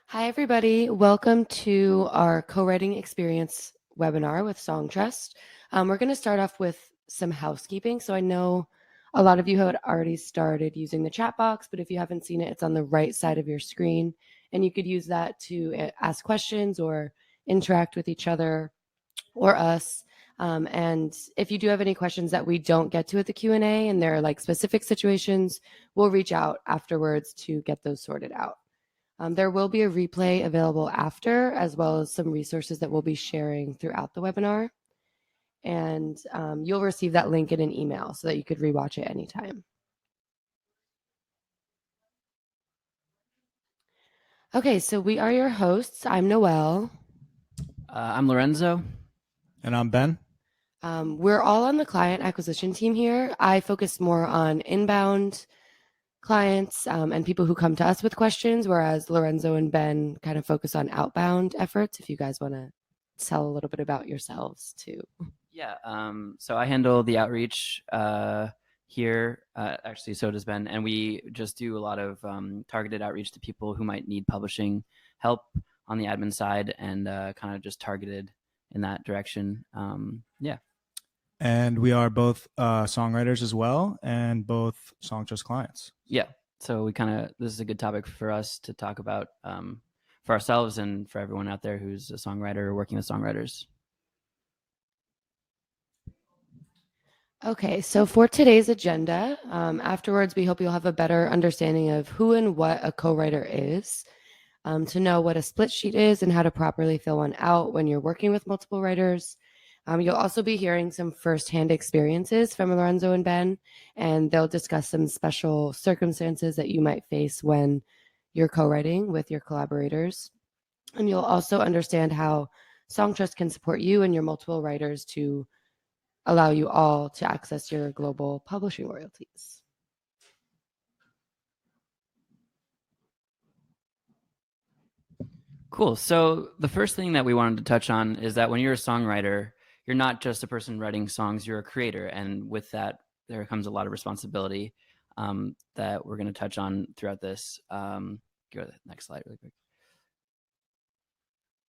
Hi, everybody. Welcome to our co-writing experience webinar with Songtrust. We're going to start off with some housekeeping. So I know a lot of you had already started using the chat box, but if you haven't seen it, it's on the right side of your screen. And you could use that to ask questions or interact with each other or us. And if you do have any questions that we don't get to at the Q&A and there are like specific situations, we'll reach out afterwards to get those sorted out. There will be a replay available after, as well as some resources that we'll be sharing throughout the webinar. And you'll receive that link in an email so that you could rewatch it anytime. Okay, so we are your hosts. I'm Noelle. I'm Lorenzo. And I'm Ben. We're all on the client acquisition team here. I focus more on inbound clients and people who come to us with questions, whereas Lorenzo and Ben kind of focus on outbound efforts. If you guys want to tell a little bit about yourselves too. Yeah, so I handle the outreach here. Actually, so does Ben. And we just do a lot of targeted outreach to people who might need publishing help on the admin side and kind of just targeted in that direction. Yeah. And we are both songwriters as well, and both Songtrust clients. Yeah. So this is a good topic for us to talk about for ourselves and for everyone out there who's a songwriter or working with songwriters. Okay, so for today's agenda, afterwards, we hope you'll have a better understanding of who and what a co-writer is, to know what a split sheet is and how to properly fill one out when you're working with multiple writers. You'll also be hearing some firsthand experiences from Lorenzo and Ben, and they'll discuss some special circumstances that you might face when you're co-writing with your collaborators. And you'll also understand how Songtrust can support you and your multiple writers to allow you all to access your global publishing royalties. Cool. So the first thing that we wanted to touch on is that when you're a songwriter, you're not just a person writing songs, you're a creator. And with that, there comes a lot of responsibility that we're going to touch on throughout this. Go to the next slide really quick.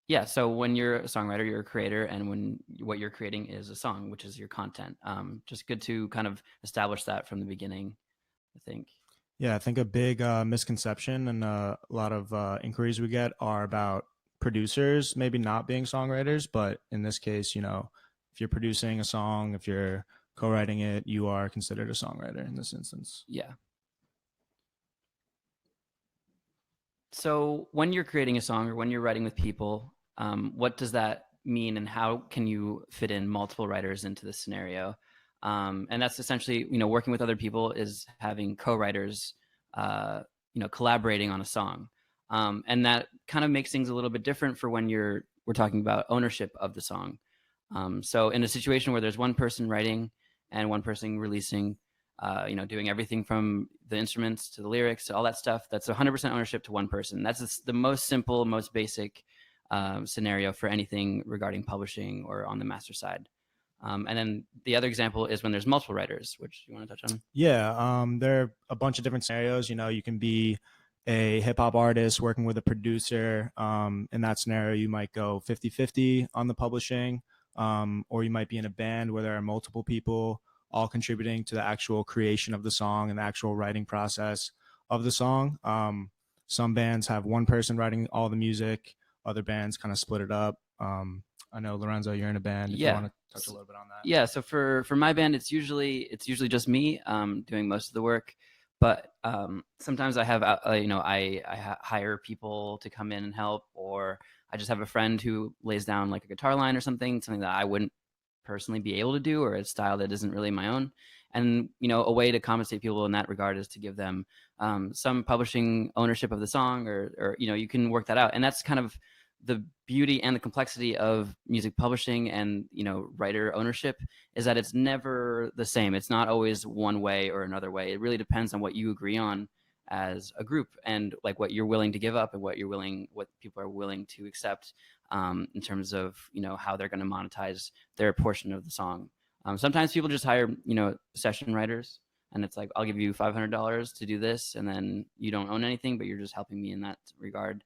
Yeah, so when you're a songwriter, you're a creator, and when what you're creating is a song, which is your content. Just good to kind of establish that from the beginning, I think. Yeah, I think a big misconception and a lot of inquiries we get are about producers maybe not being songwriters, but in this case, if you're producing a song, if you're co-writing it, you are considered a songwriter in this instance. Yeah. So when you're creating a song or when you're writing with people, what does that mean, and how can you fit in multiple writers into this scenario? And that's essentially, working with other people is having co-writers, collaborating on a song. And that kind of makes things a little bit different for when we're talking about ownership of the song. So in a situation where there's one person writing and one person releasing, doing everything from the instruments to the lyrics to all that stuff, that's 100% ownership to one person. That's the most simple, most basic scenario for anything regarding publishing or on the master side. And then the other example is when there's multiple writers, which you want to touch on? Yeah, there are a bunch of different scenarios. You can be a hip hop artist working with a producer. In that scenario, you might go 50-50 on the publishing, or you might be in a band where there are multiple people all contributing to the actual creation of the song and the actual writing process of the song. Some bands have one person writing all the music. Other bands kind of split it up. I know, Lorenzo, you're in a band. If you want to touch a little bit on that. Yeah, so for my band, it's usually just me doing most of the work. But sometimes I have, I hire people to come in and help, or I just have a friend who lays down like a guitar line or something that I wouldn't personally be able to do, or a style that isn't really my own. And a way to compensate people in that regard is to give them some publishing ownership of the song, or you can work that out. And that's kind of the beauty and the complexity of music publishing and writer ownership, is that it's never the same. It's not always one way or another way. It really depends on what you agree on as a group, and like what you're willing to give up and what people are willing to accept in terms of how they're going to monetize their portion of the song. Sometimes people just hire session writers, and it's like, I'll give you $500 to do this, and then you don't own anything, but you're just helping me in that regard.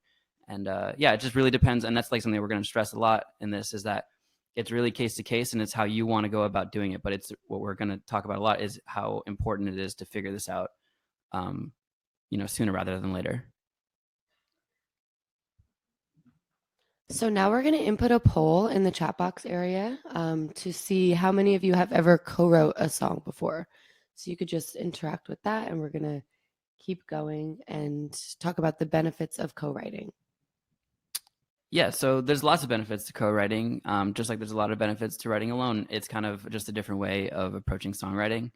And yeah, it just really depends. And that's like something we're going to stress a lot in this, is that it's really case to case, and it's how you want to go about doing it. But it's what we're going to talk about a lot is how important it is to figure this out, sooner rather than later. So now we're going to input a poll in the chat box area to see how many of you have ever co-wrote a song before. So you could just interact with that, and we're going to keep going and talk about the benefits of co-writing. Yeah, so there's lots of benefits to co-writing, just like there's a lot of benefits to writing alone. It's kind of just a different way of approaching songwriting.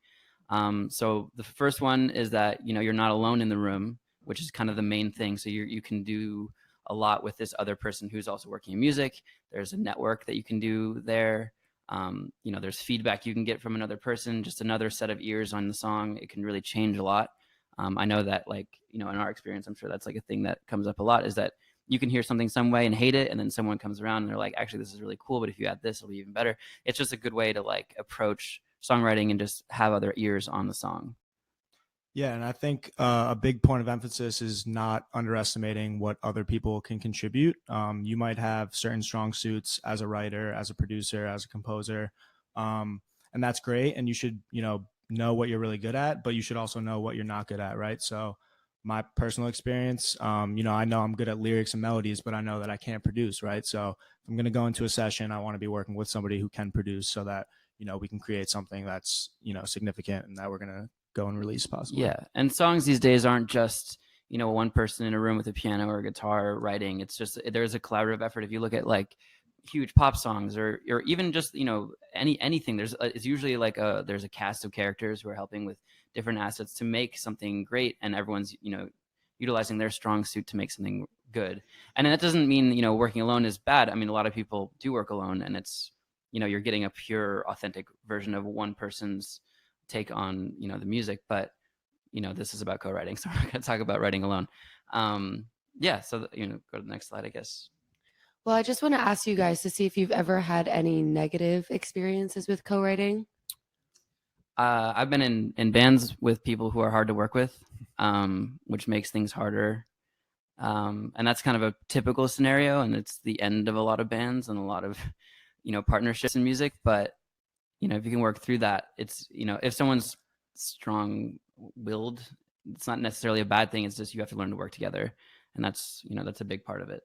So the first one is that, you're not alone in the room, which is kind of the main thing. So you can do a lot with this other person who's also working in music. There's a network that you can do there. There's feedback you can get from another person, just another set of ears on the song. It can really change a lot. I know that, like, in our experience, I'm sure that's like a thing that comes up a lot, is that you can hear something some way and hate it, and then someone comes around and they're like, actually, this is really cool, but if you add this, it'll be even better. It's just a good way to like approach songwriting and just have other ears on the song. Yeah, and I think a big point of emphasis is not underestimating what other people can contribute. You might have certain strong suits as a writer, as a producer, as a composer, and that's great. And you should, know what you're really good at, but you should also know what you're not good at, right? So, my personal experience, I know I'm good at lyrics and melodies, but I know that I can't produce, right? So, if I'm going to go into a session, I want to be working with somebody who can produce, so that we can create something that's significant and that we're going to go and release possibly. Yeah, and songs these days aren't just one person in a room with a piano or a guitar writing. It's just, there's a collaborative effort. If you look at like huge pop songs, or even just anything, it's usually like there's a cast of characters who are helping with different assets to make something great, and everyone's utilizing their strong suit to make something good. And that doesn't mean working alone is bad. I mean, a lot of people do work alone, and it's you're getting a pure, authentic version of one person's take on the music. But this is about co-writing, so we're not going to talk about writing alone. Yeah, so go to the next slide, I guess. Well, I just want to ask you guys to see if you've ever had any negative experiences with co-writing. I've been in bands with people who are hard to work with, which makes things harder. And that's kind of a typical scenario, and it's the end of a lot of bands and a lot of partnerships in music. But if you can work through that, it's if someone's strong-willed, it's not necessarily a bad thing. It's just you have to learn to work together, and that's that's a big part of it.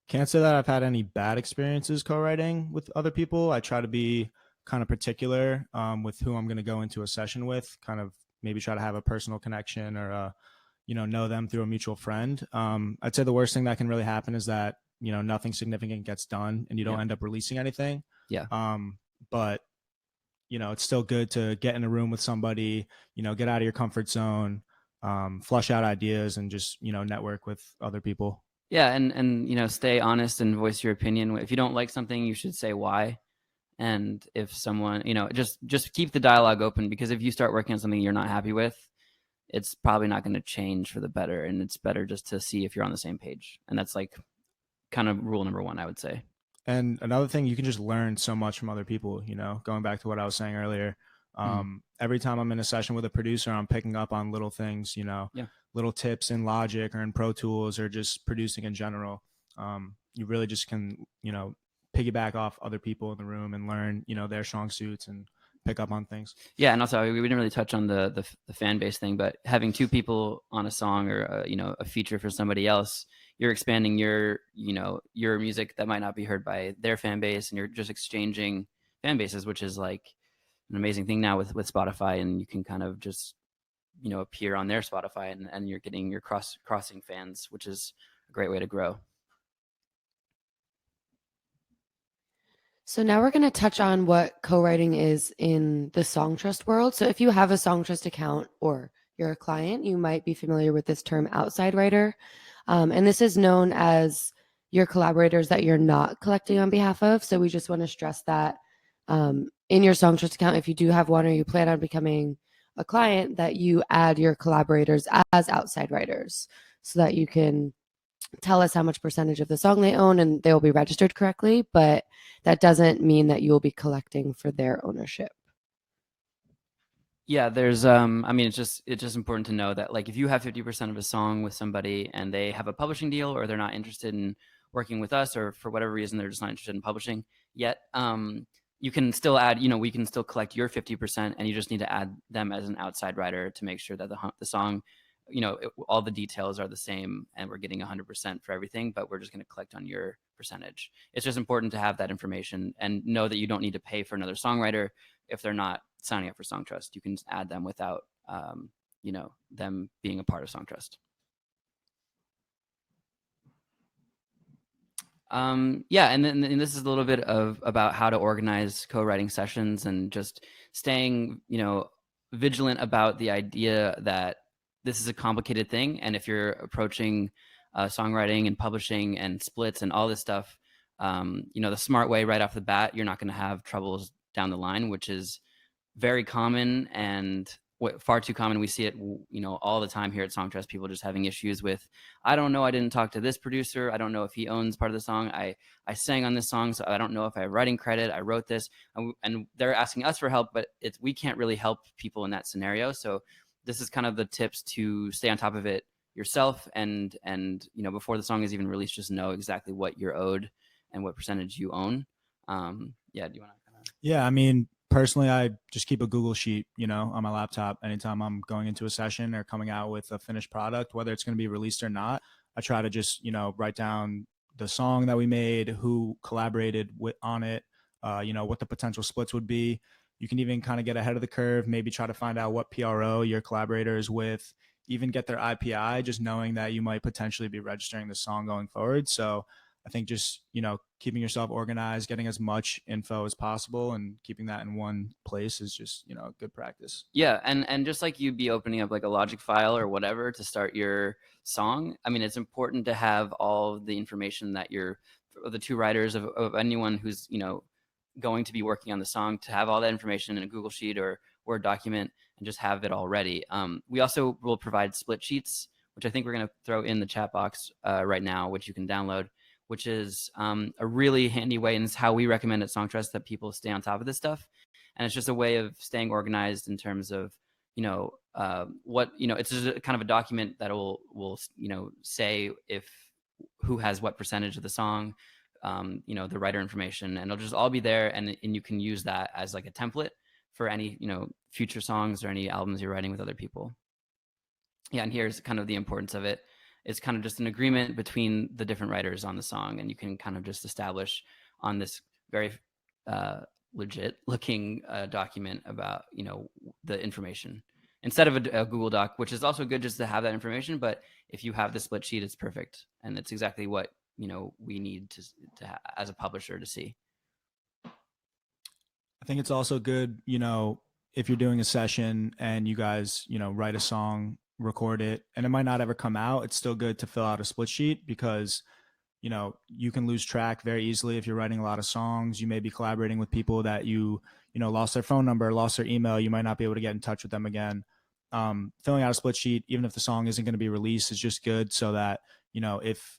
Can't say that I've had any bad experiences co-writing with other people. I try to be kind of particular with who I'm going to go into a session with, kind of maybe try to have a personal connection, or know them through a mutual friend. I'd say the worst thing that can really happen is that nothing significant gets done and you don't end up releasing anything. Yeah. But it's still good to get in a room with somebody, get out of your comfort zone, flush out ideas, and just network with other people. Yeah, and stay honest and voice your opinion. If you don't like something, you should say why. And if someone, just keep the dialogue open, because if you start working on something you're not happy with, it's probably not going to change for the better. And it's better just to see if you're on the same page. And that's like kind of rule number one, I would say. And another thing, you can just learn so much from other people, going back to what I was saying earlier. Every time I'm in a session with a producer, I'm picking up on little things, little tips in Logic or in Pro Tools, or just producing in general. You really just can, piggyback off other people in the room and learn, their strong suits and pick up on things. Yeah, and also we didn't really touch on the fan base thing, but having two people on a song, or a feature for somebody else, you're expanding your music that might not be heard by their fan base, and you're just exchanging fan bases, which is like an amazing thing now with Spotify, and you can kind of just appear on their Spotify, and you're getting your crossing fans, which is a great way to grow. So now we're going to touch on what co-writing is in the Songtrust world. So if you have a Songtrust account or you're a client, you might be familiar with this term outside writer. And this is known as your collaborators that you're not collecting on behalf of. So we just want to stress that in your Songtrust account, if you do have one or you plan on becoming a client, that you add your collaborators as outside writers so that you can tell us how much percentage of the song they own and they will be registered correctly, but that doesn't mean that you will be collecting for their ownership. Yeah, there's I mean it's just important to know that like if you have 50% of a song with somebody and they have a publishing deal or they're not interested in working with us or for whatever reason they're just not interested in publishing yet, you can still add, we can still collect your 50% and you just need to add them as an outside writer to make sure that the song, all the details are the same and we're getting 100% for everything, but we're just going to collect on your percentage. It's just important to have that information and know that you don't need to pay for another songwriter if they're not signing up for Songtrust. You can add them without, them being a part of Songtrust. Yeah, and this is a little bit about how to organize co-writing sessions and just staying, vigilant about the idea that this is a complicated thing, and if you're approaching songwriting and publishing and splits and all this stuff, the smart way right off the bat, you're not going to have troubles down the line, which is very common and far too common. We see it, all the time here at Songtrust. People just having issues with, I don't know, I didn't talk to this producer. I don't know if he owns part of the song. I sang on this song, so I don't know if I have writing credit. I wrote this, and they're asking us for help, but we can't really help people in that scenario. So this is kind of the tips to stay on top of it yourself, and before the song is even released, just know exactly what you're owed and what percentage you own. Yeah, do you want to? Yeah, I mean, personally, I just keep a Google sheet, on my laptop anytime I'm going into a session or coming out with a finished product, whether it's going to be released or not. I try to just, write down the song that we made, who collaborated on it, what the potential splits would be. You can even kind of get ahead of the curve, maybe try to find out what PRO your collaborator is with, even get their IPI, just knowing that you might potentially be registering the song going forward. So I think just, keeping yourself organized, getting as much info as possible and keeping that in one place is just, good practice. Yeah, and just like you'd be opening up like a Logic file or whatever to start your song, I mean, it's important to have all the information that the two writers of anyone who's, going to be working on the song, to have all that information in a Google Sheet or Word document and just have it all ready. We also will provide split sheets, which I think we're going to throw in the chat box right now, which you can download, which is a really handy way, and it's how we recommend at Songtrust that people stay on top of this stuff. And it's just a way of staying organized in terms of, what, it's just a kind of a document that will say who has what percentage of the song, the writer information, and it'll just all be there, and you can use that as like a template for any, future songs or any albums you're writing with other people. Yeah, and here's kind of the importance of it. It's kind of just an agreement between the different writers on the song, and you can kind of just establish on this very legit looking document about the information instead of a Google Doc, which is also good just to have that information. But if you have the split sheet, it's perfect, and it's exactly what we need to as a publisher to see. I think it's also good, if you're doing a session and you guys, write a song, record it, and it might not ever come out, it's still good to fill out a split sheet because, you can lose track very easily if you're writing a lot of songs. You may be collaborating with people that lost their phone number, lost their email. You might not be able to get in touch with them again. Filling out a split sheet, even if the song isn't going to be released, is just good so that, if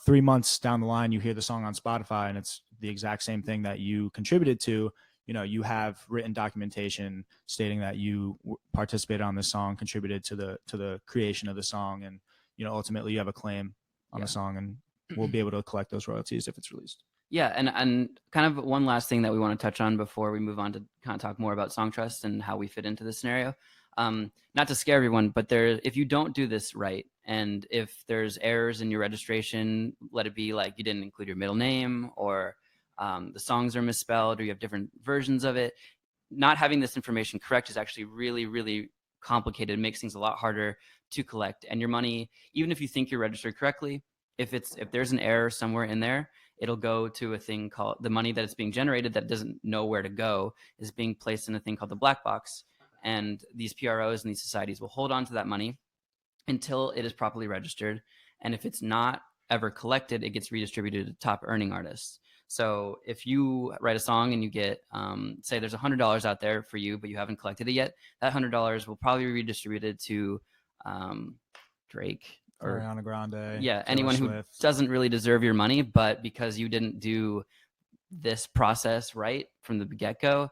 3 months down the line you hear the song on Spotify and it's the exact same thing that you contributed to, you have written documentation stating that you participated on this song, contributed to the creation of the song, and ultimately you have a claim on the song, and we'll be able to collect those royalties if it's released. Yeah, and kind of one last thing that we want to touch on before we move on to kind of talk more about Songtrust and how we fit into this scenario. Not to scare everyone, but if you don't do this right, and if there's errors in your registration, let it be like you didn't include your middle name, or the songs are misspelled, or you have different versions of it. Not having this information correct is actually really, really complicated. It makes things a lot harder to collect. And your money, even if you think you're registered correctly, if there's an error somewhere in there, it'll go to a thing called the money that it's being generated that doesn't know where to go is being placed in a thing called the black box. And these PROs and these societies will hold on to that money until it is properly registered. And if it's not ever collected, it gets redistributed to top earning artists. So if you write a song and you get, say there's $100 out there for you, but you haven't collected it yet, that $100 will probably be redistributed to Drake or Ariana Grande. Yeah, anyone who doesn't really deserve your money, but because you didn't do this process right from the get-go,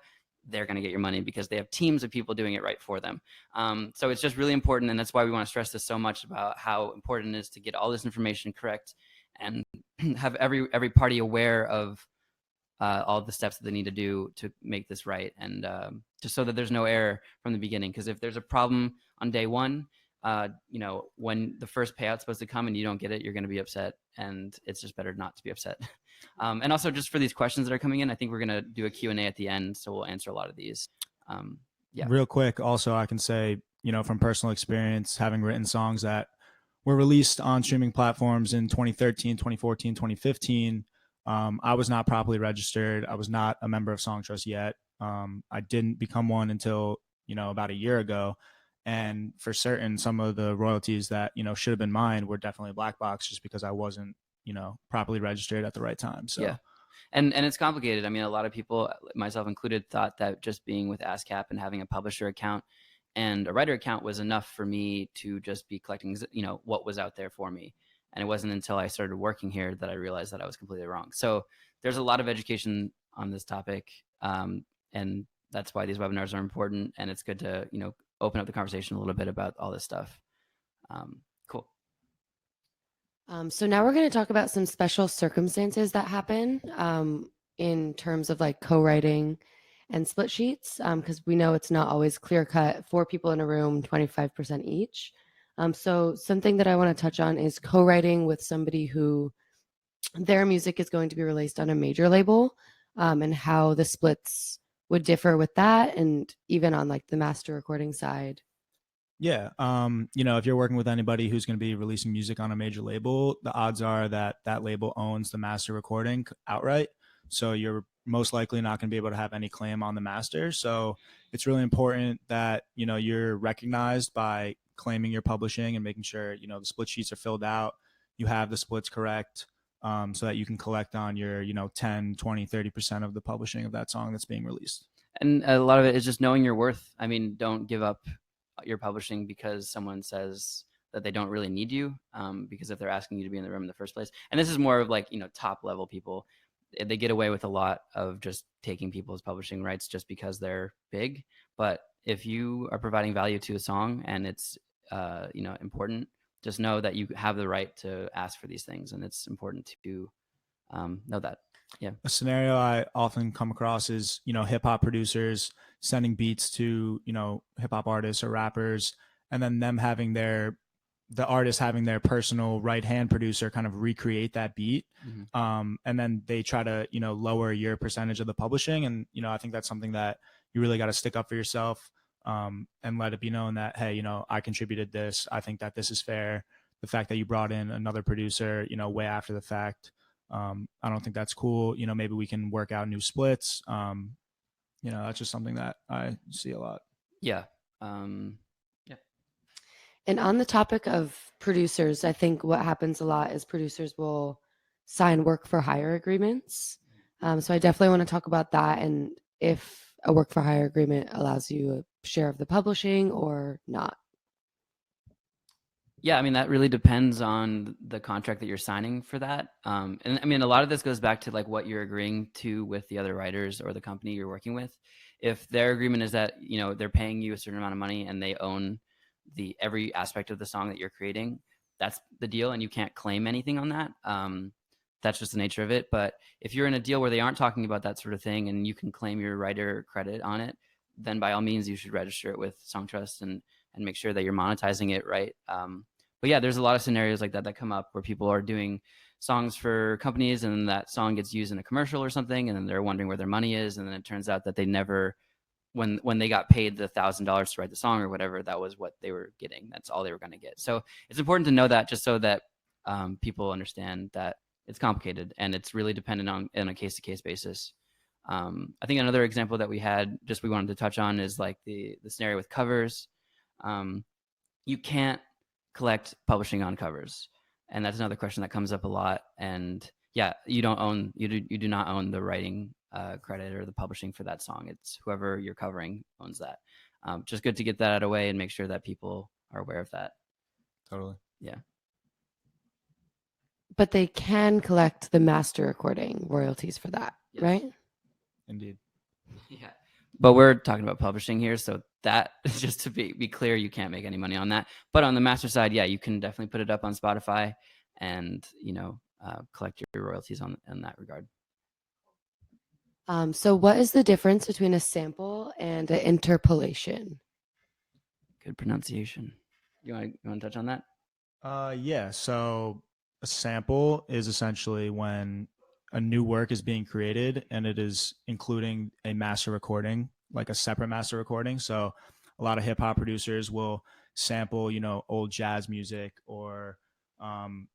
they're going to get your money because they have teams of people doing it right for them. So it's just really important, and that's why we want to stress this so much about how important it is to get all this information correct and have every party aware of all the steps that they need to do to make this right, and just so that there's no error from the beginning. Because if there's a problem on day one, when the first payout's supposed to come and you don't get it, you're going to be upset, and it's just better not to be upset. And also, just for these questions that are coming in, I think we're going to do a Q&A at the end, so we'll answer a lot of these. Yeah. Real quick, also, I can say, from personal experience, having written songs that were released on streaming platforms in 2013, 2014, 2015, I was not properly registered. I was not a member of Songtrust yet. I didn't become one until, about a year ago. And for certain, some of the royalties that, should have been mine were definitely black box just because I wasn't, properly registered at the right time. So yeah. And it's complicated. I mean, a lot of people, myself included, thought that just being with ASCAP and having a publisher account and a writer account was enough for me to just be collecting, what was out there for me. And it wasn't until I started working here that I realized that I was completely wrong. So there's a lot of education on this topic. And that's why these webinars are important. And it's good to, open up the conversation a little bit about all this stuff. Cool. So now we're going to talk about some special circumstances that happen in terms of like co-writing and split sheets, because we know it's not always clear cut. 4 people in a room, 25% each. So something that I want to touch on is co-writing with somebody who their music is going to be released on a major label, and how the splits would differ with that, and even on like the master recording side. Yeah. If you're working with anybody who's going to be releasing music on a major label, the odds are that that label owns the master recording outright. So you're most likely not going to be able to have any claim on the master. So it's really important that, you're recognized by claiming your publishing and making sure, the split sheets are filled out. You have the splits correct, so that you can collect on your, 10, 20, 30% of the publishing of that song that's being released. And a lot of it is just knowing your worth. I mean, don't give up your publishing because someone says that they don't really need you, because if they're asking you to be in the room in the first place. And this is more of like, top level people. They get away with a lot of just taking people's publishing rights just because they're big. But if you are providing value to a song and it's important, just know that you have the right to ask for these things, and it's important to know that. Yeah. A scenario I often come across is, hip hop producers sending beats to, hip hop artists or rappers, and then the artist having their personal right hand producer kind of recreate that beat. Mm-hmm. And then they try to, lower your percentage of the publishing. And, I think that's something that you really got to stick up for yourself, and let it be known that, hey, I contributed this. I think that this is fair. The fact that you brought in another producer, way after the fact, I don't think that's cool. Maybe we can work out new splits. That's just something that I see a lot. Yeah. Yeah. And on the topic of producers, I think what happens a lot is producers will sign work for hire agreements. So I definitely want to talk about that, and if a work for hire agreement allows you a share of the publishing or not. Yeah, I mean, that really depends on the contract that you're signing for that. And I mean, a lot of this goes back to like what you're agreeing to with the other writers or the company you're working with. If their agreement is that, they're paying you a certain amount of money and they own every aspect of the song that you're creating, that's the deal, and you can't claim anything on that. That's just the nature of it. But if you're in a deal where they aren't talking about that sort of thing and you can claim your writer credit on it, then by all means you should register it with Songtrust and make sure that you're monetizing it right. But yeah, there's a lot of scenarios like that come up where people are doing songs for companies and that song gets used in a commercial or something, and then they're wondering where their money is, and then it turns out that they never, when they got paid the $1,000 to write the song or whatever, that was what they were getting. That's all they were going to get. So it's important to know that, just so that people understand that it's complicated and it's really dependent on a case-to-case basis. I think another example that we wanted to touch on is like the scenario with covers. You can't collect publishing on covers, and that's another question that comes up a lot. And yeah, you do not own the writing credit or the publishing for that song. It's whoever you're covering owns that. Just good to get that out of the way and make sure that people are aware of that. Totally. Yeah. But they can collect the master recording royalties for that, Yes. right? Indeed. Yeah. But we're talking about publishing here, so that just to be clear, you can't make any money on that. But on the master side, yeah, you can definitely put it up on Spotify and collect your royalties in that regard. So what is the difference between a sample and an interpolation? Good pronunciation. You want to touch on that? Yeah. So a sample is essentially when a new work is being created and it is including a master recording, like a separate master recording. So a lot of hip hop producers will sample, old jazz music or,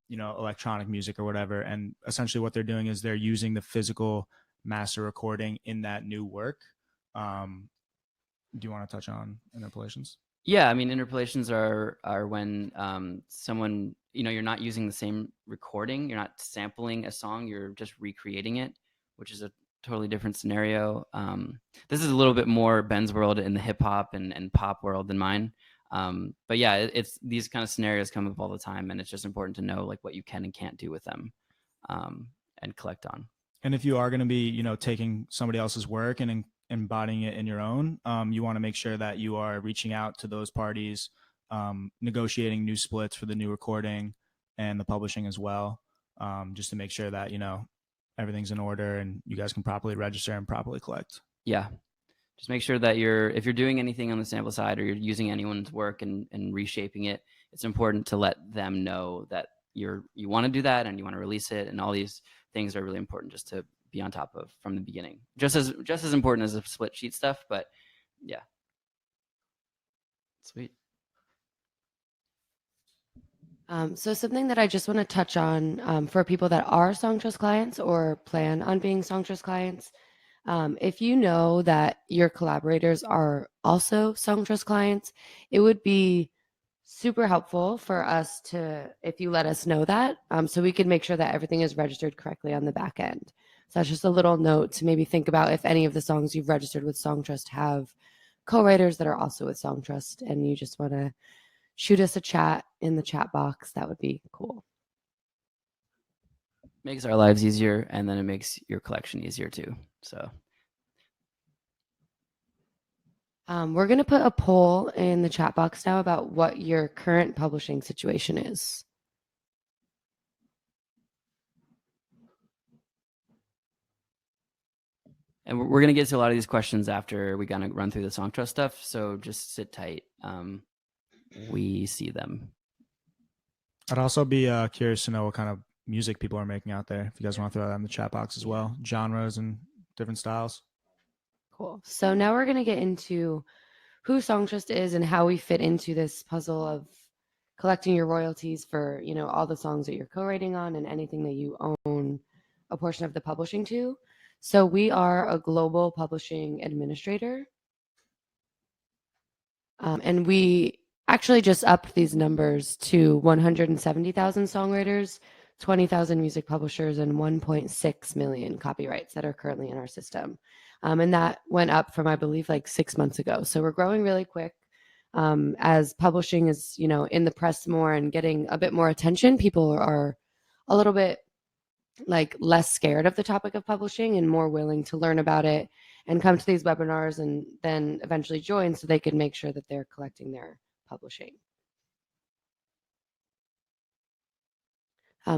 electronic music or whatever. And essentially what they're doing is they're using the physical master recording in that new work. Um, do you want to touch on interpolations? Yeah, I mean, interpolations are when someone, you're not using the same recording, you're not sampling a song, you're just recreating it, which is a totally different scenario. This is a little bit more Ben's world in the hip hop and pop world than mine. But yeah, it's these kind of scenarios come up all the time, and it's just important to know like what you can and can't do with them, and collect on. And if you are going to be, taking somebody else's work and embodying it in your own, you want to make sure that you are reaching out to those parties, negotiating new splits for the new recording and the publishing as well, just to make sure that everything's in order and you guys can properly register and properly collect. Yeah, just make sure that if you're doing anything on the sample side or you're using anyone's work and reshaping it, it's important to let them know that you want to do that and you want to release it, and all these things are really important just to be on top of from the beginning. Just as important as the split sheet stuff, but yeah. Sweet. So something that I just want to touch on for people that are Songtrust clients or plan on being Songtrust clients, if you know that your collaborators are also Songtrust clients, it would be super helpful for us if you let us know that, so we can make sure that everything is registered correctly on the back end. So that's just a little note to maybe think about if any of the songs you've registered with Songtrust have co-writers that are also with Songtrust, and you just want to shoot us a chat in the chat box. That would be cool. Makes our lives easier, and then it makes your collection easier too. So we're going to put a poll in the chat box now about what your current publishing situation is. and we're going to get to a lot of these questions after we kind of run through the Songtrust stuff, so just sit tight. We see them. I'd also be curious to know what kind of music people are making out there. If you guys want to throw that in the chat box as well, genres and different styles. Cool. So now we're going to get into who Songtrust is and how we fit into this puzzle of collecting your royalties for, all the songs that you're co-writing on and anything that you own a portion of the publishing to. So we are a global publishing administrator. And we actually just upped these numbers to 170,000 songwriters, 20,000 music publishers, and 1.6 million copyrights that are currently in our system. And that went up from, I believe, like 6 months ago. So we're growing really quick. As publishing is, in the press more and getting a bit more attention, people are a little bit like less scared of the topic of publishing and more willing to learn about it and come to these webinars and then eventually join so they can make sure that they're collecting their publishing.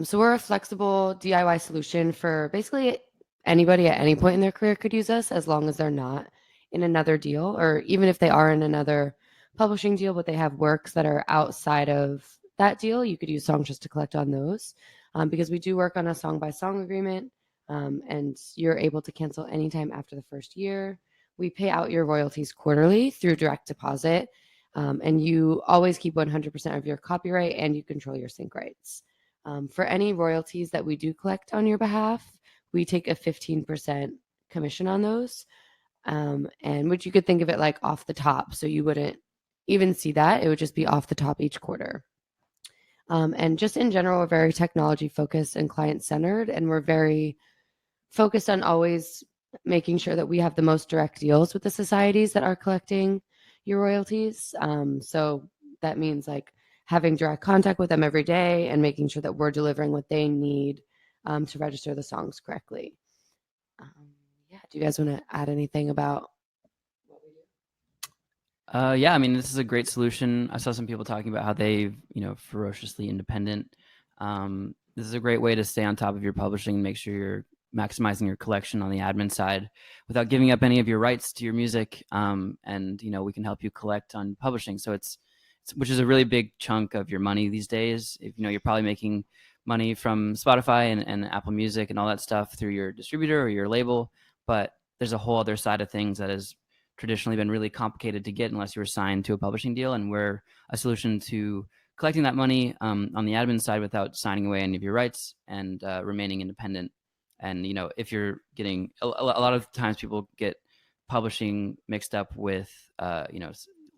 So we're a flexible DIY solution for basically anybody at any point in their career could use us, as long as they're not in another deal, or even if they are in another publishing deal, but they have works that are outside of that deal, you could use Songtrust to collect on those, because we do work on a song-by-song agreement, and you're able to cancel anytime after the first year. We pay out your royalties quarterly through direct deposit, and you always keep 100% of your copyright and you control your sync rights. For any royalties that we do collect on your behalf, we take a 15% commission on those, and which you could think of it like off the top. So you wouldn't even see that. It would just be off the top each quarter. And just in general, we're very technology focused and client centered, and we're very focused on always making sure that we have the most direct deals with the societies that are collecting your royalties. So that means like having direct contact with them every day and making sure that we're delivering what they need to register the songs correctly. Yeah, do you guys want to add anything about Yeah, I mean, this is a great solution. I saw some people talking about how they, ferociously independent. This is a great way to stay on top of your publishing and make sure you're maximizing your collection on the admin side without giving up any of your rights to your music. And we can help you collect on publishing. So it's which is a really big chunk of your money these days. If you're probably making money from Spotify and Apple Music and all that stuff through your distributor or your label, but there's a whole other side of things that is traditionally been really complicated to get unless you were signed to a publishing deal. And we're a solution to collecting that money on the admin side without signing away any of your rights and remaining independent. And if you're getting a lot of times people get publishing mixed up with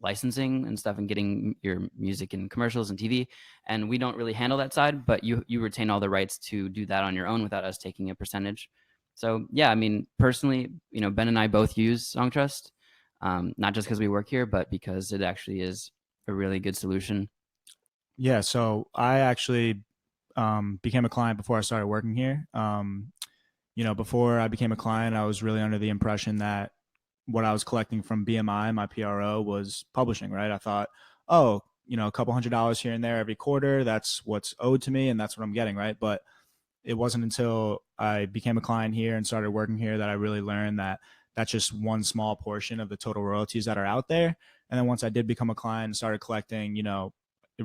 licensing and stuff and getting your music in commercials and TV. And we don't really handle that side, but you retain all the rights to do that on your own without us taking a percentage. So yeah, I mean, personally, Ben and I both use Songtrust. Not just because we work here, but because it actually is a really good solution. Yeah, so I actually became a client before I started working here. Before I became a client, I was really under the impression that what I was collecting from BMI, my PRO, was publishing, right? I thought, oh, a couple $100 here and there every quarter, that's what's owed to me and that's what I'm getting, right? But it wasn't until I became a client here and started working here that I really learned that that's just one small portion of the total royalties that are out there. And then once I did become a client and started collecting, it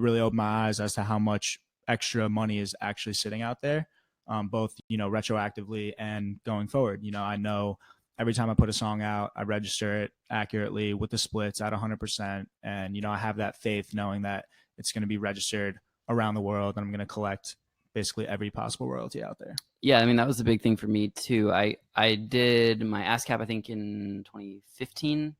really opened my eyes as to how much extra money is actually sitting out there, both, retroactively and going forward. I know every time I put a song out, I register it accurately with the splits at 100%. And, I have that faith knowing that it's going to be registered around the world and I'm going to collect basically every possible royalty out there. Yeah, I mean, that was the big thing for me too. I did my ASCAP, I think, in 2015,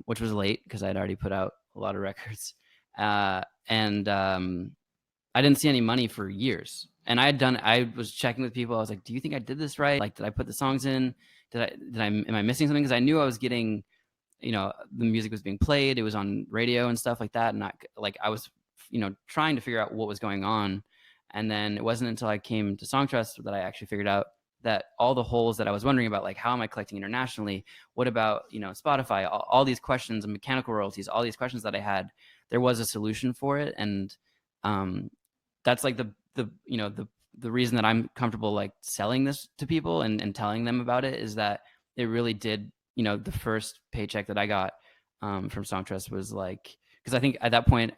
which was late because I'd already put out a lot of records. And I didn't see any money for years. And I was checking with people. I was like, do you think I did this right? Like, did I put the songs in? Am I missing something? Because I knew I was getting, the music was being played. It was on radio and stuff like that. And I was, trying to figure out what was going on. And then it wasn't until I came to Songtrust that I actually figured out that all the holes that I was wondering about, like how am I collecting internationally? What about, Spotify? All these questions and mechanical royalties, all these questions that I had, there was a solution for it. And that's like the reason that I'm comfortable like selling this to people and telling them about it is that it really did, the first paycheck that I got from Songtrust was like, because I think at that point,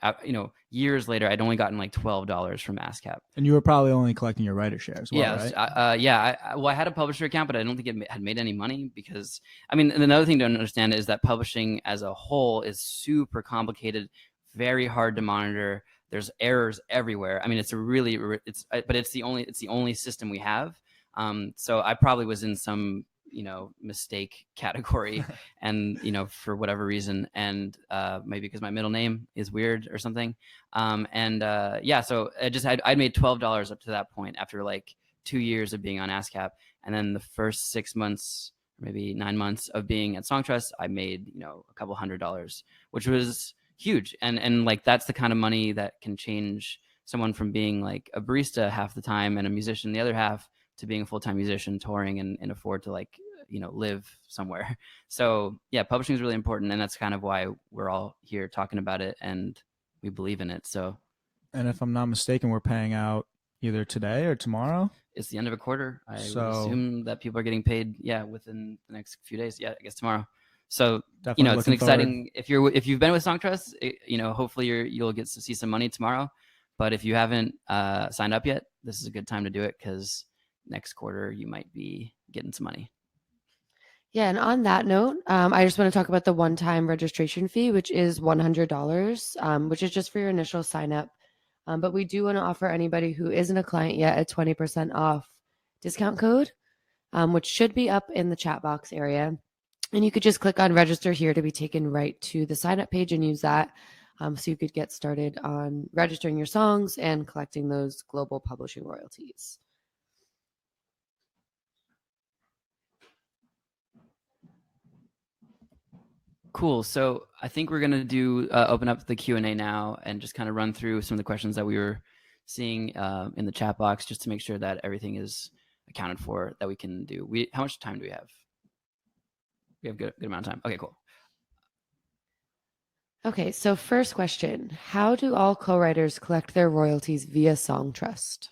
years later, I'd only gotten like $12 from ASCAP. And you were probably only collecting your writer share as well, right? I had a publisher account, but I don't think it had made any money because, I mean, another thing to understand is that publishing as a whole is super complicated, very hard to monitor. There's errors everywhere. I mean, but it's the only system we have. So I probably was in some mistake category and for whatever reason, and maybe because my middle name is weird or something, so I made $12 up to that point after like 2 years of being on ASCAP, and then the first 6 months, maybe 9 months of being at Songtrust, I made a couple $100, which was huge, and like that's the kind of money that can change someone from being like a barista half the time and a musician the other half to being a full-time musician touring and afford to like live somewhere. So yeah, publishing is really important, and that's kind of why we're all here talking about it and we believe in it. So, and if I'm not mistaken, we're paying out either today or tomorrow. It's the end of a quarter. I would assume that people are getting paid within the next few days. I guess tomorrow. So definitely it's an exciting forward. If you've been with Songtrust, hopefully you'll get to see some money tomorrow. But if you haven't signed up yet, this is a good time to do it because next quarter you might be getting some money. Yeah, and on that note, I just want to talk about the one-time registration fee, which is $100, which is just for your initial sign up. But we do want to offer anybody who isn't a client yet a 20% off discount code, which should be up in the chat box area. And you could just click on register here to be taken right to the sign up page and use that. So you could get started on registering your songs and collecting those global publishing royalties. Cool. So I think we're gonna do open up the Q&A now and just kind of run through some of the questions that we were seeing in the chat box, just to make sure that everything is accounted for that we can do. How much time do we have? We have good amount of time. Okay, cool. Okay, so first question, how do all co-writers collect their royalties via Songtrust?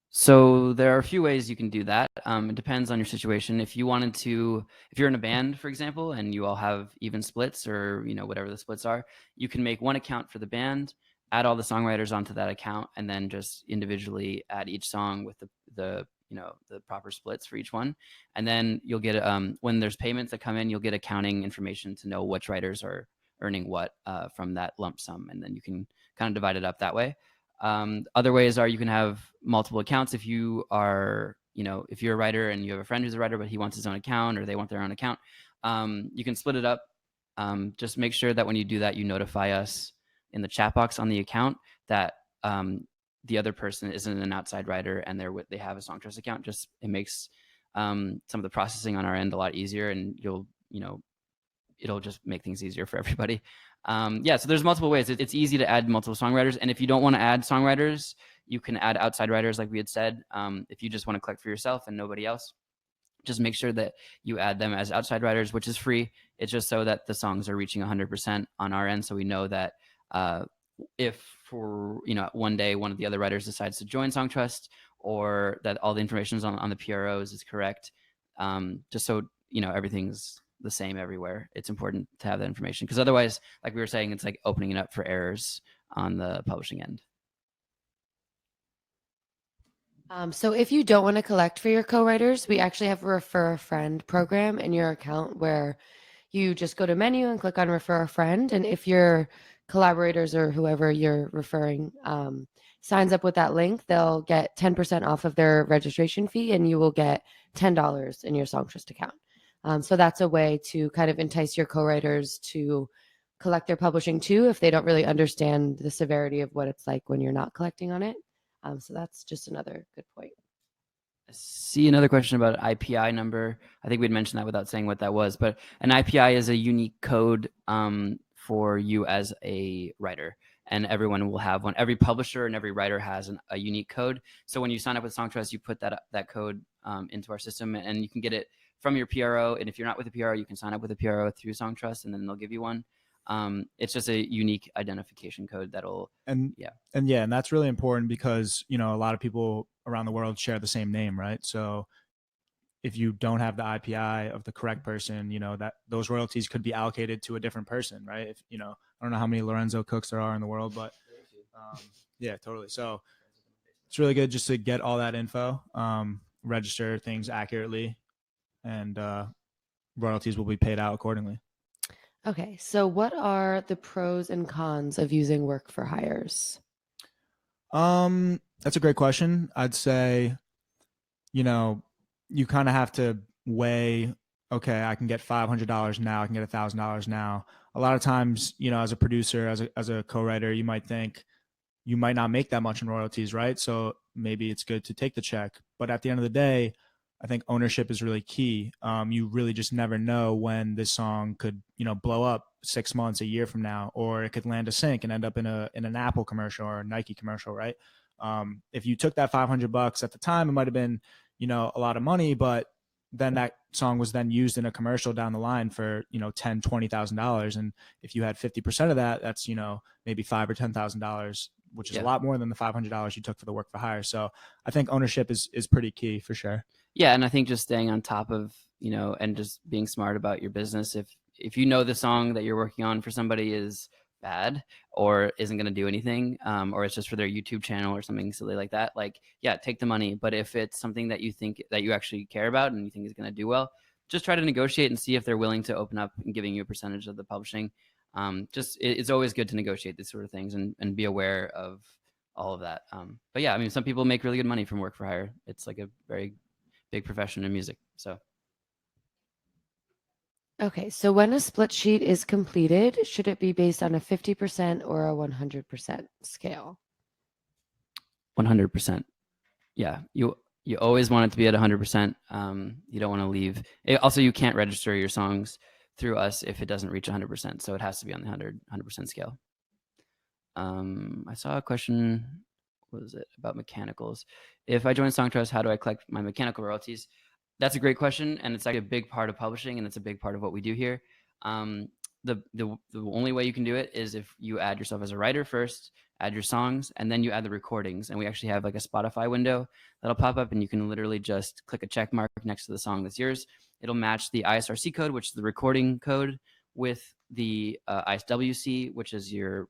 So there are a few ways you can do that. It depends on your situation. If you're in a band, for example, and you all have even splits or whatever the splits are, you can make one account for the band, add all the songwriters onto that account, and then just individually add each song with the proper splits for each one. And then you'll get when there's payments that come in, you'll get accounting information to know which writers are earning what from that lump sum, and then you can kind of divide it up that way. Other ways are you can have multiple accounts if you are, if you're a writer and you have a friend who's a writer, but he wants his own account or they want their own account. You can split it up. Just make sure that when you do that, you notify us in the chat box on the account that the other person isn't an outside writer and they have a Songtrust account. Just it makes some of the processing on our end a lot easier, and it'll just make things easier for everybody. So there's multiple ways. It's easy to add multiple songwriters, and if you don't want to add songwriters, you can add outside writers, like we had said. If you just want to collect for yourself and nobody else, just make sure that you add them as outside writers, which is free. It's just so that the songs are reaching 100% on our end, so we know that if for one day one of the other writers decides to join Songtrust, or that all the information on the PROs is correct, just so everything's the same everywhere. It's important to have that information, because otherwise, like we were saying, it's like opening it up for errors on the publishing end. So if you don't want to collect for your co-writers, we actually have a refer a friend program in your account where you just go to menu and click on refer a friend. And if your collaborators or whoever you're referring signs up with that link, they'll get 10% off of their registration fee, and you will get $10 in your Songtrust account. So that's a way to kind of entice your co-writers to collect their publishing too, if they don't really understand the severity of what it's like when you're not collecting on it. So that's just another good point. I see another question about an IPI number. I think we'd mentioned that without saying what that was, but an IPI is a unique code for you as a writer, and everyone will have one. Every publisher and every writer has a unique code. So when you sign up with Songtrust, you put that code into our system, and you can get it from your PRO. And if you're not with a PRO, you can sign up with a PRO through Songtrust, and then they'll give you one. It's just a unique identification code that'll and that's really important because a lot of people around the world share the same name, right? So if you don't have the IPI of the correct person, that those royalties could be allocated to a different person, right? If I don't know how many Lorenzo Cooks there are in the world, but yeah, totally. So it's really good just to get all that info, register things accurately, and royalties will be paid out accordingly. Okay, so what are the pros and cons of using work for hires? That's a great question. I'd say, you kind of have to weigh, okay, I can get $500 now, I can get $1,000 now. A lot of times, as a producer, as a co-writer, you might think you might not make that much in royalties, right? So maybe it's good to take the check. But at the end of the day, I think ownership is really key. You really just never know when this song could, blow up 6 months, a year from now, or it could land a sync and end up in an Apple commercial or a Nike commercial, right? If you took that $500 at the time, it might have been, a lot of money, but then that song was then used in a commercial down the line for, $10,000, $20,000. And if you had 50% of that, that's, maybe $5,000 or $10,000, which is a lot more than the $500 you took for the work for hire. So I think ownership is pretty key for sure. Yeah, and I think just staying on top of, and just being smart about your business. If you know the song that you're working on for somebody is bad or isn't going to do anything, or it's just for their YouTube channel or something silly like that, like, yeah, take the money. But if it's something that you think that you actually care about and you think is going to do well, just try to negotiate and see if they're willing to open up and giving you a percentage of the publishing. It's always good to negotiate these sort of things and be aware of all of that. But yeah, I mean, some people make really good money from work for hire. It's like a very big profession in music. So Okay, so when a split sheet is completed, should it be based on a 50% or a 100% scale? 100%. Yeah, you always want it to be at 100%. You don't want to leave. Also, you can't register your songs through us if it doesn't reach 100%. So it has to be on the 100% scale. I saw a question. What was it about mechanicals? If I join Songtrust, how do I collect my mechanical royalties? That's a great question, and it's like a big part of publishing, and it's a big part of what we do here. the only way you can do it is if you add yourself as a writer first, add your songs, and then you add the recordings. And we actually have like a Spotify window that'll pop up, and you can literally just click a check mark next to the song that's yours. It'll match the ISRC code, which is the recording code, with the ISWC, which is your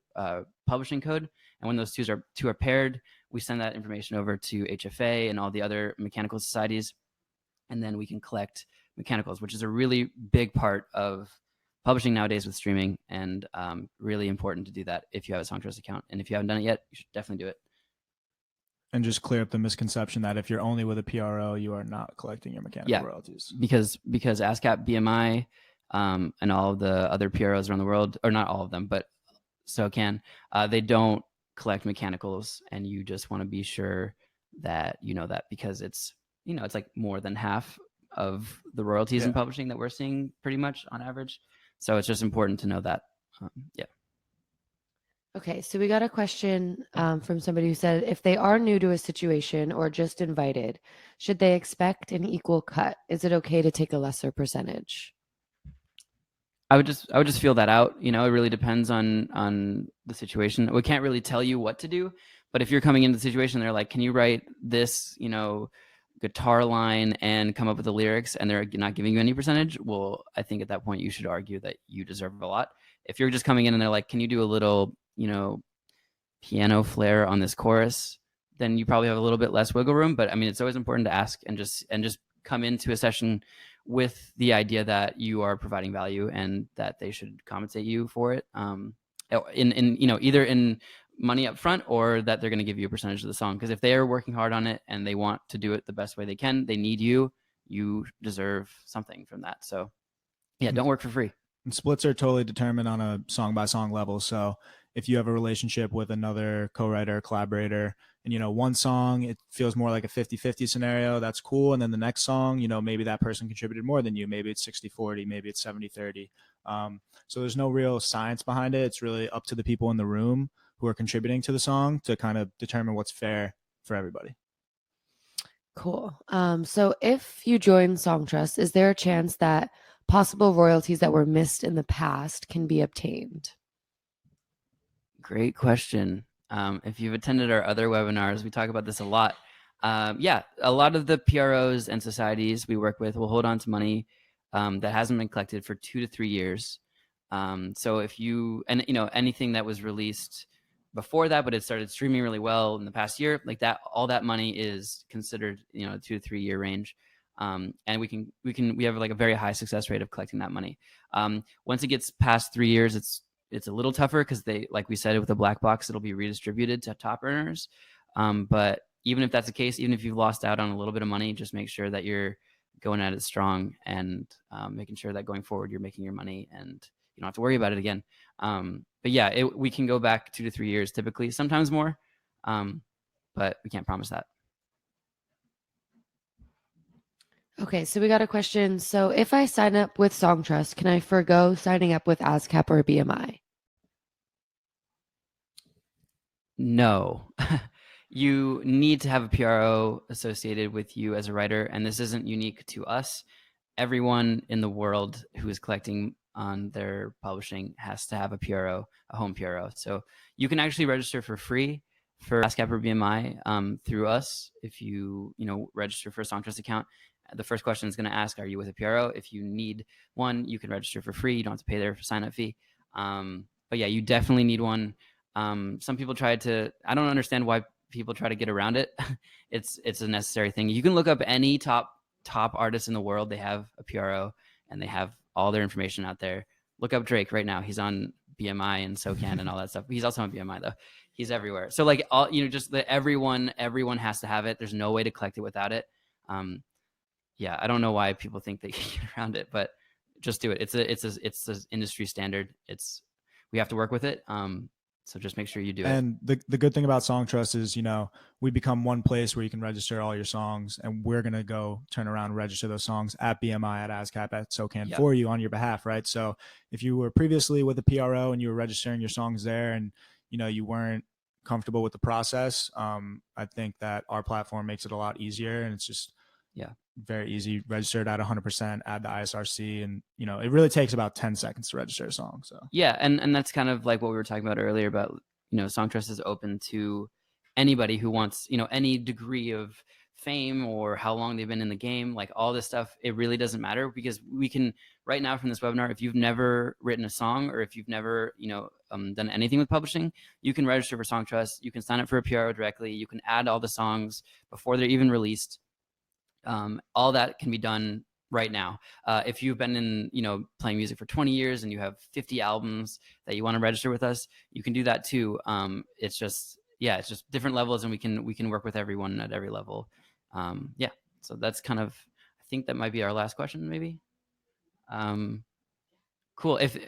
publishing code. And when those two are paired, we send that information over to HFA and all the other mechanical societies, and then we can collect mechanicals, which is a really big part of publishing nowadays with streaming, and really important to do that if you have a Songtrust account. And if you haven't done it yet, you should definitely do it. And just clear up the misconception that if you're only with a PRO, you are not collecting your mechanical royalties. Because ASCAP, BMI, and all of the other PROs around the world, or not all of them, but SOCAN, they don't collect mechanicals, and you just want to be sure that you know that, because it's like more than half of the royalties in publishing that we're seeing pretty much on average. So it's just important to know that. Okay, so we got a question from somebody who said, if they are new to a situation or just invited, should they expect an equal cut? Is it okay to take a lesser percentage? I would just feel that out. It really depends on the situation. We can't really tell you what to do, but if you're coming into the situation, they're like, can you write this, guitar line and come up with the lyrics, and they're not giving you any percentage, well, I think at that point you should argue that you deserve a lot. If you're just coming in and they're like, can you do a little, piano flair on this chorus, then you probably have a little bit less wiggle room. But I mean, it's always important to ask and just come into a session with the idea that you are providing value and that they should compensate you for it, either in money up front, or that they're going to give you a percentage of the song. Because if they are working hard on it and they want to do it the best way they can, they need you deserve something from that. So yeah, don't work for free. And splits are totally determined on a song by song level. So if you have a relationship with another co-writer, collaborator, and one song, it feels more like a 50-50 scenario, that's cool. And then the next song, maybe that person contributed more than you. Maybe it's 60-40, maybe it's 70-30. So there's no real science behind it. It's really up to the people in the room who are contributing to the song to kind of determine what's fair for everybody. Cool. So if you join Songtrust, is there a chance that possible royalties that were missed in the past can be obtained? Great question. If you've attended our other webinars, we talk about this a lot. A lot of the PROs and societies we work with will hold on to money that hasn't been collected for 2 to 3 years. So if anything that was released before that, but it started streaming really well in the past year, like that, all that money is considered, 2 to 3 year range. And we have like a very high success rate of collecting that money. Once it gets past 3 years, it's a little tougher, because they, like we said, with the black box, it'll be redistributed to top earners. But even if that's the case, even if you've lost out on a little bit of money, just make sure that you're going at it strong, and making sure that going forward you're making your money and you don't have to worry about it again. But yeah, we can go back 2 to 3 years typically, sometimes more, but we can't promise that. Okay, so we got a question. So if I sign up with Songtrust, can I forgo signing up with ASCAP or BMI? No. You need to have a PRO associated with you as a writer, and this isn't unique to us. Everyone in the world who is collecting on their publishing has to have a PRO, a home PRO. So you can actually register for free for ASCAP or BMI through us if you register for a Songtrust account. The first question is going to ask, are you with a PRO? If you need one, you can register for free. You don't have to pay their sign-up fee. But yeah, you definitely need one. Some people I don't understand why people try to get around it. It's a necessary thing. You can look up any top artists in the world. They have a PRO, and they have all their information out there. Look up Drake right now. He's on BMI and SOCAN and all that stuff. He's also on BMI though. He's everywhere. So like everyone has to have it. There's no way to collect it without it. Yeah, I don't know why people think they can get around it, but just do it. It's an industry standard. We have to work with it. So just make sure you do it. And the good thing about Songtrust is, we become one place where you can register all your songs, and we're going to go turn around and register those songs at BMI, at ASCAP, at SOCAN for you on your behalf, right? So if you were previously with a PRO and you were registering your songs there, and, you weren't comfortable with the process, I think that our platform makes it a lot easier, and it's just, Yeah. Very easy. Registered at 100%, add the ISRC, and it really takes about 10 seconds to register a song. So Yeah, and that's kind of like what we were talking about earlier about, Songtrust is open to anybody who wants, any degree of fame or how long they've been in the game, like all this stuff. It really doesn't matter, because we can right now from this webinar, if you've never written a song, or if you've never, done anything with publishing, you can register for Songtrust. You can sign up for a PRO directly. You can add all the songs before they're even released. All that can be done right now. If you've been in, playing music for 20 years and you have 50 albums that you want to register with us, you can do that too. It's just different levels, and we can work with everyone at every level. Yeah. So that's kind of, I think that might be our last question, maybe. Cool. If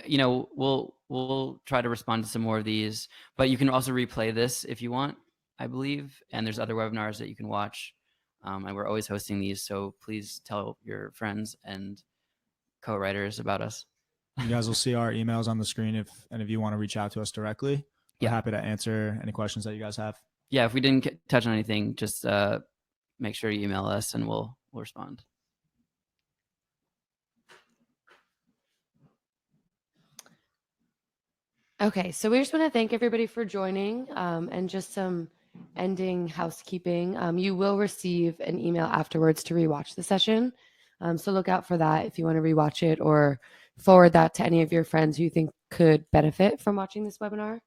we'll try to respond to some more of these, but you can also replay this if you want, I believe. And there's other webinars that you can watch. And we're always hosting these, so please tell your friends and co-writers about us. You guys will see our emails on the screen if any of you want to reach out to us directly. We're happy to answer any questions that you guys have. Yeah, if we didn't touch on anything, just make sure you email us and we'll respond. Okay, so we just want to thank everybody for joining, and just some ending housekeeping. You will receive an email afterwards to rewatch the session. So look out for that if you want to rewatch it, or forward that to any of your friends who you think could benefit from watching this webinar.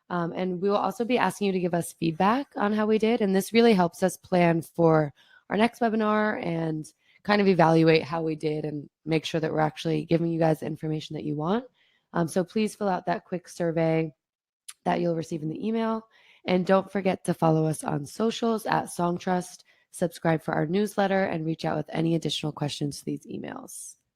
And we will also be asking you to give us feedback on how we did. And this really helps us plan for our next webinar and kind of evaluate how we did and make sure that we're actually giving you guys the information that you want. So please fill out that quick survey that you'll receive in the email. And don't forget to follow us on socials at Songtrust, subscribe for our newsletter, and reach out with any additional questions to these emails.